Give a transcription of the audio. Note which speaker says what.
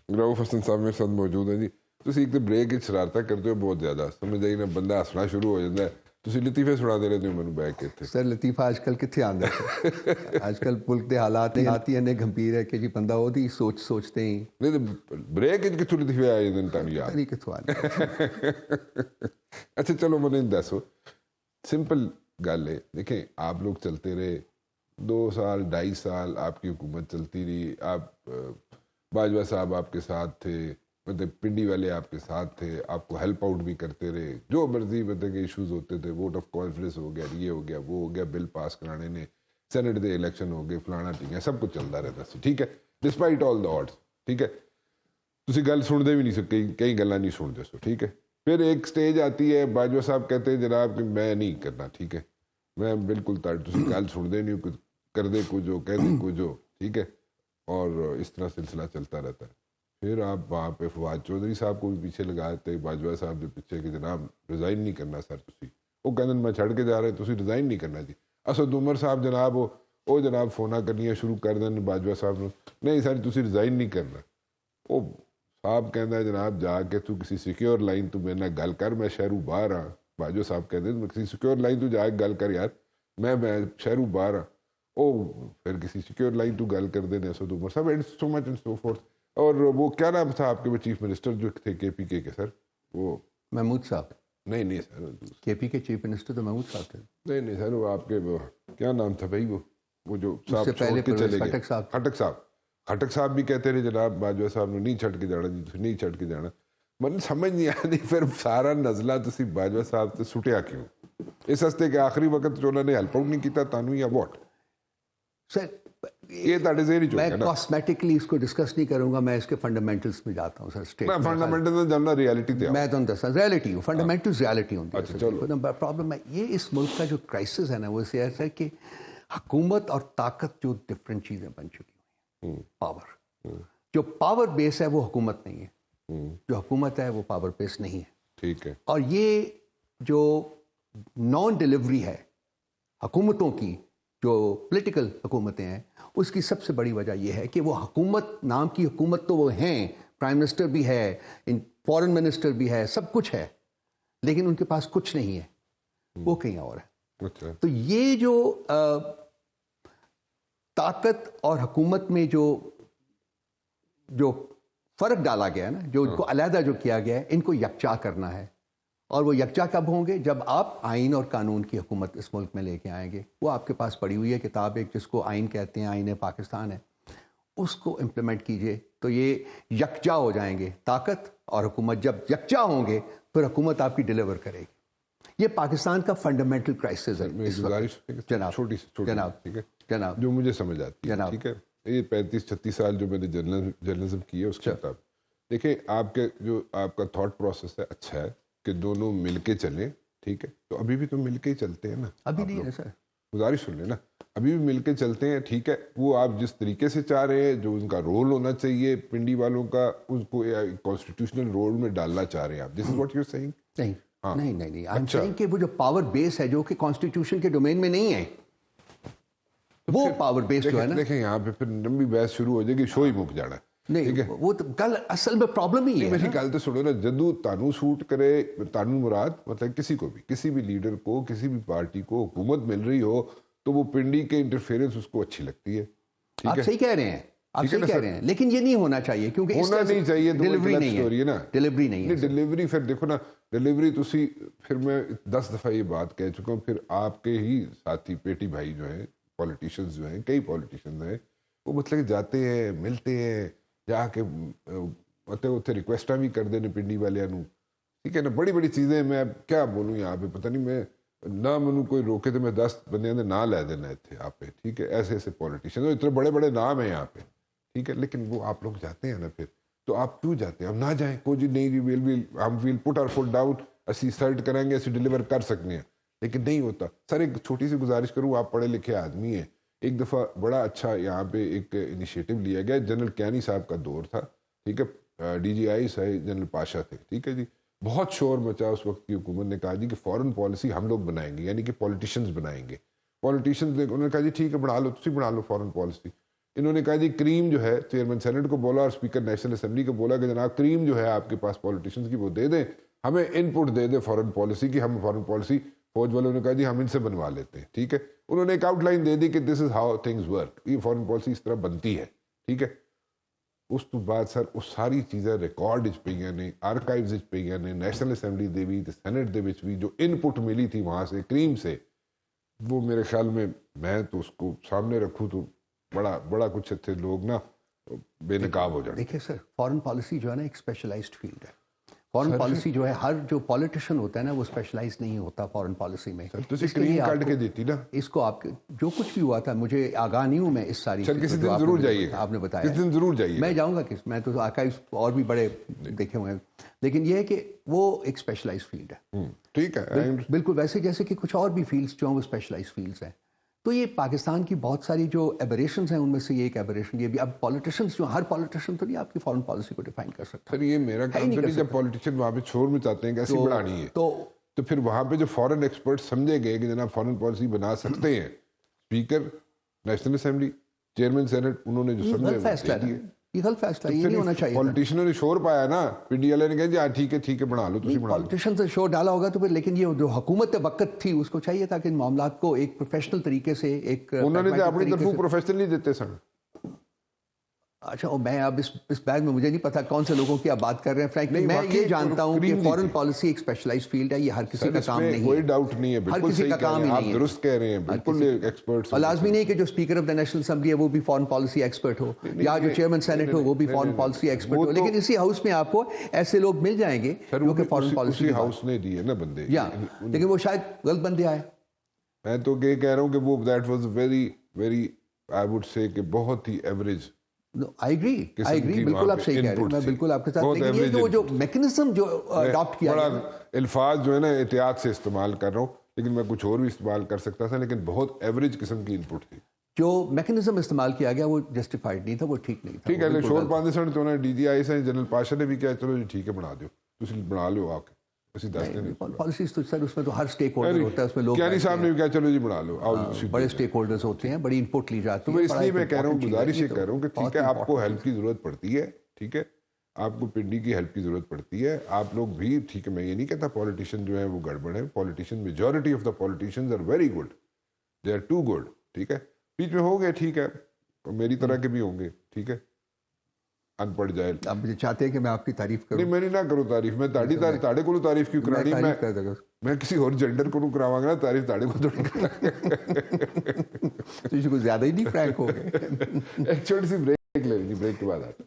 Speaker 1: ਰਊਫ ਹਸਨ ਸਾਹਿਬ ਮੇਰੇ ਸਾਥ ਮੌਜੂਦ ਹੈ ਜੀ। ਤੁਸੀਂ ਇੱਕ ਤਾਂ ਬ੍ਰੇਕ ਵਿੱਚ ਸ਼ਰਾਰਤਾਂ ਕਰਦੇ ਹੋ ਬਹੁਤ ਜ਼ਿਆਦਾ, ਸਮਝ ਆਈ ਨਾ, ਬੰਦਾ ਹੱਸਣਾ ਸ਼ੁਰੂ ਹੋ ਜਾਂਦਾ ਹੈ, ਤੁਸੀਂ ਲਤੀਫੇ ਸੁਣਾਦੇ ਰਹਿੰਦੇ ਹੋ ਮੈਨੂੰ ਬੈਠ ਕੇ ਇੱਥੇ।
Speaker 2: ਸਰ ਲਤੀਫਾ ਅੱਜ ਕੱਲ੍ਹ ਕਿੱਥੇ ਆਉਂਦਾ ਹੈ? ਅੱਜ ਕੱਲ੍ਹ ਮੁਲਕ ਦੇ ਹਾਲਾਤ ਹੀ ਇੰਨੇ ਗੰਭੀਰ ਹੈ ਕਿ ਜੀ ਬੰਦਾ ਉਹਦੀ ਸੋਚਦੇ ਹੀ
Speaker 1: ਨਹੀਂ ਤਾਂ ਬ੍ਰੇਕ ਵਿੱਚ ਕਿੱਥੋਂ ਲਤੀਫੇ ਆਏ ਜਾਂਦੇ ਨੇ ਤੁਹਾਨੂੰ ਯਾਦ
Speaker 2: ਨਹੀਂ ਕਿੱਥੋਂ ਆਉਂਦਾ।
Speaker 1: अच्छा चलो मुझे दसो, सिंपल गल है, देखें आप लोग चलते रहे 2 साल 2.5 साल आपकी हुकूमत चलती रही, आप बाजवा साहब आपके साथ थे, मतलब पिंडी वाले आपके साथ थे, आपको हेल्प आउट भी करते रहे, जो मर्जी मतलब के इश्यूज होते थे, वोट ऑफ कॉन्फिडेंस हो गया, ये हो गया, वो हो गया, बिल पास कराने ने, सेनेट के इलेक्शन हो गए, फलाना टीका, सब कुछ चलता रहता सी, ठीक है, डिस्पाइट ऑल द ऑड्स, ठीक है। तुसी गल सुनते भी नहीं सकते, कई गल्लां नहीं सुनते सो, ठीक है। फिर एक स्टेज आती है, बाजवा साहब कहते हैं जनाब कि मैं नहीं करना, ठीक है, मैं बिल्कुल गल सुनते नहीं, कुछ कर दे कुछ हो, कह दे कुछ हो, ठीक है, और इस तरह सिलसिला चलता रहता है। फिर आप वहाँ पे फवाद चौधरी साहब को भी पीछे लगाते, बाजवा साहब के पीछे कि जनाब रिज़ाइन नहीं करना सर, तुसी वो कहते मैं छड़ के जा रहे, तुसी रिज़ाइन नहीं करना जी। असद उमर साहब जनाब वो जनाब फोना करनियाँ शुरू कर दें बाजवा साहब ने, नहीं सर तुसी रिज़ाइन नहीं करना। वो साहब कहता जनाब जाके तू किसी सिक्योर लाइन तू मेरे नाल गल कर, मैं शहरों बाहर हाँ। बाजो साहब कहते मैं किसी सिक्योर लाइन तू जाके गल कर यार, मैं शहरों बाहर हाँ। ओ फिर किसी सिक्योर लाइन तू गल कर दे असद उमर साहब and so much and so fourth. और वो क्या नाम था आपके वो चीफ मिनिस्टर जो थे KPK के सर, वो
Speaker 2: महमूद साहब?
Speaker 1: नहीं सर,
Speaker 2: KPK चीफ मिनिस्टर तो महमूद साहब थे।
Speaker 1: नहीं सर, वो आपके वो क्या नाम था भाई, वो जो साहब
Speaker 2: पहले
Speaker 1: के चले गए,
Speaker 2: खटक
Speaker 1: साहब भी कहते रहे जनाब बाजवा साहब ने नहीं छड़ के जाना जी, नहीं छड़ के जाना। मतलब समझ नहीं आती फिर सारा नजला तुसी बाजवा साहब से सुटिया क्यों? इस हस्ते के आखिरी वक्त जो उन्होंने हेल्प आउट नहीं किया तानू या व्हाट
Speaker 2: सर?
Speaker 1: ये
Speaker 2: मैं कॉस्मेटिकली इसको डिस्कस नहीं करूंगा, मैं इसके फंडामेंटल्स में जाता हूँ सर। स्टेट
Speaker 1: मैं फंडामेंटल जानना रियलिटी थे, मैं
Speaker 2: तो दसा रियलिटी हूँ, फंडामेंटल्स रियलिटी होती है। प्रॉब्लम है ये इस मुल्क का जो क्राइसिस है ना, वो ऐसा है कि हुकूमत और ताकत जो डिफरेंट चीजें बन चुकी हुई, पावर जो पावर बेस है वो हुकूमत नहीं है, जो हुकूमत है वो पावर बेस नहीं है,
Speaker 1: ठीक है।
Speaker 2: और ये जो नॉन डिलीवरी है हुकूमतों की, जो पॉलिटिकल हुकूमतें हैं, उसकी सबसे बड़ी वजह यह है कि वो हुकूमत नाम की हुकूमत तो वो हैं, प्राइम मिनिस्टर भी है, फॉरेन मिनिस्टर भी है, सब कुछ है, लेकिन उनके पास कुछ नहीं है, वो कहीं और है।
Speaker 1: अच्छा।
Speaker 2: तो ये जो ताकत और हुकूमत में जो फर्क डाला गया है ना, जो इनको अलहदा जो किया गया है, इनको यकजा करना है। और वो यकजा कब होंगे? जब आप आइन और कानून की हुकूमत इस मुल्क में लेके आएंगे। वो आपके पास पड़ी हुई है किताब एक, जिसको आइन कहते हैं, आइन पाकिस्तान है, उसको इम्प्लीमेंट कीजिए तो ये यकजा हो जाएंगे। ताकत और हुकूमत जब यकजा होंगे फिर हुकूमत आपकी डिलीवर करेगी। ये पाकिस्तान का फंडामेंटल क्राइसिस है
Speaker 1: जनाब, छोटी
Speaker 2: जनाब,
Speaker 1: ठीक है
Speaker 2: जनाब,
Speaker 1: जो मुझे समझ आती है, ठीक है। ये 35-36 साल जो मैंने जर्नलिज्म की है उसके मुताबिक देखिए, आपके जो आपका थॉट प्रोसेस है अच्छा है कि दोनों मिलके चलें, ठीक है। तो अभी भी तो मिलके ही चलते हैं ना, अभी नहीं है सर, गुजारिश सुन लेना, अभी भी मिलके चलते हैं, ठीक है। वो आप जिस तरीके से चाह रहे हैं, जो उनका रोल होना चाहिए पिंडी वालों का, उसको कॉन्स्टिट्यूशनल रोल में डालना चाह रहे हैं आप, this is what you are saying?
Speaker 2: नहीं, नहीं, आई एम सेइंग कि वो जो पावर बेस है जो कि कॉन्स्टिट्यूशन के डोमेन में नहीं है, वो पावर बेस जो है ना,
Speaker 1: देखें यहाँ पे फिर लंबी बहस शुरू हो जाएगी, शो ही मुक जाना
Speaker 2: नहीं, वो तो कल असल में प्रॉब्लम ही है।
Speaker 1: मेरी गल तो सुनो ना, जदू तानू सूट करे, तानू मुराद मतलब किसी को भी, किसी भी लीडर को, किसी भी पार्टी को हुकूमत मिल रही हो तो वो पिंडी के इंटरफेरेंस उसको अच्छी लगती है, ठीक
Speaker 2: आप
Speaker 1: है?
Speaker 2: सही कह रहे हैं, आप सही कह रहे हैं, लेकिन ये नहीं होना चाहिए, क्योंकि
Speaker 1: होना नहीं चाहिए,
Speaker 2: डिलीवरी नहीं है ना, डिलीवरी नहीं है।
Speaker 1: डिलीवरी फिर देखो ना, डिलीवरी तुसी, फिर मैं 10 दफा ये बात कह चुका हूँ, फिर आपके ही साथी पेटी भाई जो हैं, पॉलिटिशियंस जो हैं, कई पॉलिटिशियंस हैं, वो मतलब जाते हैं, मिलते हैं, जाके मतलब उत्थे रिक्वेस्टा भी करते हैं पिंडी वाले, ठीक है ना, बड़ी बड़ी चीज़ें। मैं क्या बोलूँ यहाँ पे, पता नहीं, मैं ना मैनू कोई रोके तो मैं 10 बंदे ने ना लै देना इतने आप पे, ठीक है। ऐसे ऐसे पॉलिटिशियन, इतने बड़े बड़े नाम हैं यहाँ पे, ठीक है, लेकिन वो आप लोग जाते हैं ना, फिर तो आप क्यों जाते हैं? हम ना जाएं, कोई जी नहीं, हम will put our foot down, असी सर्ट करेंगे, असी डिलीवर कर सकते हैं, लेकिन नहीं होता। सर एक छोटी सी गुजारिश करूँ, आप पढ़े लिखे आदमी हैं, एक दफ़ा बड़ा अच्छा यहाँ पे एक इनिशिएटिव लिया गया, जनरल कैनी साहब का दौर था, ठीक है, DGI साहब जनरल पाशा थे, ठीक है जी, बहुत शोर मचा उस वक्त की हुकूमत ने, कहा जी कि फॉरेन पॉलिसी हम लोग बनाएंगे, यानी कि पॉलिटिशियंस बनाएंगे, पॉलिटिशियंस ने, उन्होंने कहा जी ठीक है बना लो, तुम बना लो फॉरेन पॉलिसी, انہوں نے کہا جی کریم جو ہے چیئرمین سینٹ کو بولا اور اسپیکر نیشنل اسمبلی کو بولا کہ جناب کریم جو ہے آپ کے پاس پولیٹیشنز کی وہ دے دیں, ہمیں ان پٹ دے دیں فارن پالیسی کی, ہم فارن پالیسی فوج والوں نے کہا جی ہم ان سے بنوا لیتے ہیں, ٹھیک ہے. انہوں نے ایک آؤٹ لائن دے دی کہ دس از ہاؤ تھنگز ورک, یہ فارن پالیسی اس طرح بنتی ہے, ٹھیک ہے. اس تو بعد سر اس ساری چیزیں ریکارڈ پہ نے, آرکائیوز پہ نے, نیشنل اسمبلی دے بھی سینٹ دے بھی جو ان پٹ ملی تھی وہاں سے کریم سے, وہ میرے خیال میں تو اس کو سامنے رکھوں تو بڑا کچھ تھے لوگ نا بے نقاب ہو جائیں.
Speaker 2: دیکھیں سر, فارن پالیسی جو ہے نا ایک اسپیشلائزڈ فیلڈ ہے. فارن پالیسی جو ہے ہر جو پولیٹیشین ہوتا ہے نا وہ اسپیشلائز نہیں ہوتا فارن پالیسی میں.
Speaker 1: کریم کاٹ کے دیتی نا
Speaker 2: اس کو آپ جو کچھ بھی ہوا تھا, مجھے آگاہ نہیں ہوں میں اس ساری
Speaker 1: سر, کسی دن ضرور جائیے,
Speaker 2: آپ نے بتایا
Speaker 1: کس دن ضرور جائیے.
Speaker 2: میں جاؤں گا, میں تو آرکائیوز اور بھی بڑے دیکھے ہوئے ہیں, لیکن یہ ہے کہ وہ ایک اسپیشلائز فیلڈ ہے.
Speaker 1: ٹھیک ہے,
Speaker 2: بالکل ویسے جیسے کہ کچھ اور بھی فیلڈس جو ہیں وہ اسپیشلائز فیلڈس ہیں. تو یہ پاکستان کی بہت ساری جو ایبریشنز ہیں ان میں سے یہ ایک ایبریشن یہ بھی. اب پولیٹیشنز جو ہر پولیٹیشن تو نہیں آپ کی فارن پالیسی کو ڈیفائن کر سکتا.
Speaker 1: سر یہ میرا کام تو نہیں, جب پولیٹیشین وہاں پہ شور مچاتے ہیں کہ ایسی بڑھانی ہے تو پھر وہاں پہ جو فارن ایکسپرٹ سمجھے گئے کہ جناب فارن پالیسی بنا سکتے ہیں, speaker national assembly, chairman senate, انہوں نے جو سمجھے
Speaker 2: یہ غلط فیصلہ, یہ نہیں ہونا چاہیے.
Speaker 1: پولیٹیشنوں نے شور پایا نا, پی ڈی ایل اے نے کہا جی ہاں ٹھیک ہے بنا لو, تسی بنا لو.
Speaker 2: پولیٹیشن سے شور ڈالا ہوگا تو پھر, لیکن یہ جو حکومت وقت تھی اس کو چاہیے تھا کہ ان معاملات کو ایک پروفیشنل طریقے سے ایک
Speaker 1: انہوں نے اپنی طرف پروفیشنلی دیتے سن.
Speaker 2: اچھا, میں اب اس بیگ میں مجھے نہیں پتا کون سے لوگوں کی آپ بات کر رہے ہیں. فرینکلی میں یہ جانتا ہوں کہ فارن پالیسی ایک اسپیشلائز فیلڈ ہے, یہ ہر کسی کا کام نہیں ہے.
Speaker 1: کوئی ڈاؤٹ نہیں ہے, بالکل صحیح کہہ رہے ہیں آپ, درست کہہ رہے ہیں, بالکل ایکسپرٹس.
Speaker 2: اور لازمی نہیں کہ جو speaker of the national assembly ہے وہ بھی فارن پالیسی ایکسپرٹ ہو, یا جو چیئرمین سینٹ ہو وہ بھی فارن پالیسی ایکسپرٹ ہو, لیکن اسی ہاؤس میں آپ کو ایسے لوگ مل جائیں گے جو کہ فارن پالیسی
Speaker 1: ہاؤس نے دی ہے نا بندے,
Speaker 2: لیکن وہ شاید غلط بندے آئے.
Speaker 1: میں تو یہ کہہ رہا ہوں کہ وہ that was very I would say کہ بہت ہی ایوریج.
Speaker 2: I agree, بالکل آپ صحیح کہہ رہے ہیں, میں بالکل آپ کے ساتھ, لیکن یہ جو میکنزم جو اڈاپٹ کیا گیا,
Speaker 1: الفاظ جو ہے نا احتیاط سے استعمال کر رہا ہوں, لیکن میں کچھ اور بھی استعمال کر سکتا تھا, لیکن بہت ایوریج قسم کی ان پٹ تھی.
Speaker 2: جو میکنزم استعمال کیا گیا وہ جسٹیفائڈ نہیں تھا, وہ ٹھیک نہیں تھا.
Speaker 1: ٹھیک ہے, شور پاندے سن تو ڈی جی آئی سے جنرل پاشا نے بھی کیا, چلو جی ٹھیک ہے بنا دو, تسی بنا لو آ کے.
Speaker 2: پالیسیز تو سر اس میں تو ہر اسٹیک ہولڈر ہوتا ہے, اس میں لوگ
Speaker 1: کیانی صاحب نے بھی کہا چلو جی بنا لو,
Speaker 2: بڑے اسٹیک ہولڈرز ہوتے ہیں, بڑی ان پٹ لی جاتی ہے.
Speaker 1: تو اس لیے میں کہہ رہا ہوں, گزارش یہ کر رہا ہوں کہ ٹھیک ہے آپ کو ہیلپ کی ضرورت پڑتی ہے, ٹھیک ہے آپ کو پنڈی کی ہیلپ کی ضرورت پڑتی ہے, آپ لوگ بھی ٹھیک ہے, میں یہ نہیں کہتا پولیٹیشین جو ہے وہ گڑبڑ ہے, politician majority of the politicians are very good, they are too good, ٹھیک ہے, بیچ میں ہو گئے, ٹھیک ہے, میری طرح کے بھی ہوں گے, ٹھیک ہے, ان پڑھ جائے.
Speaker 2: آپ مجھے چاہتے ہیں کہ میں آپ کی تعریف کروں؟
Speaker 1: نہیں, میں نہیں نہ کروں تعریف, میں تاڑے کو تعریف کیوں کرانی, میں کسی اور جینڈر کو کراواں گا نا تعریف, تاڑے کو تھوڑی کرا.
Speaker 2: تو اس کو زیادہ ہی نہیں فرینک ہو گئے.
Speaker 1: ایک چھوٹی سی بریک لے لیں, بریک کے بعد آتے.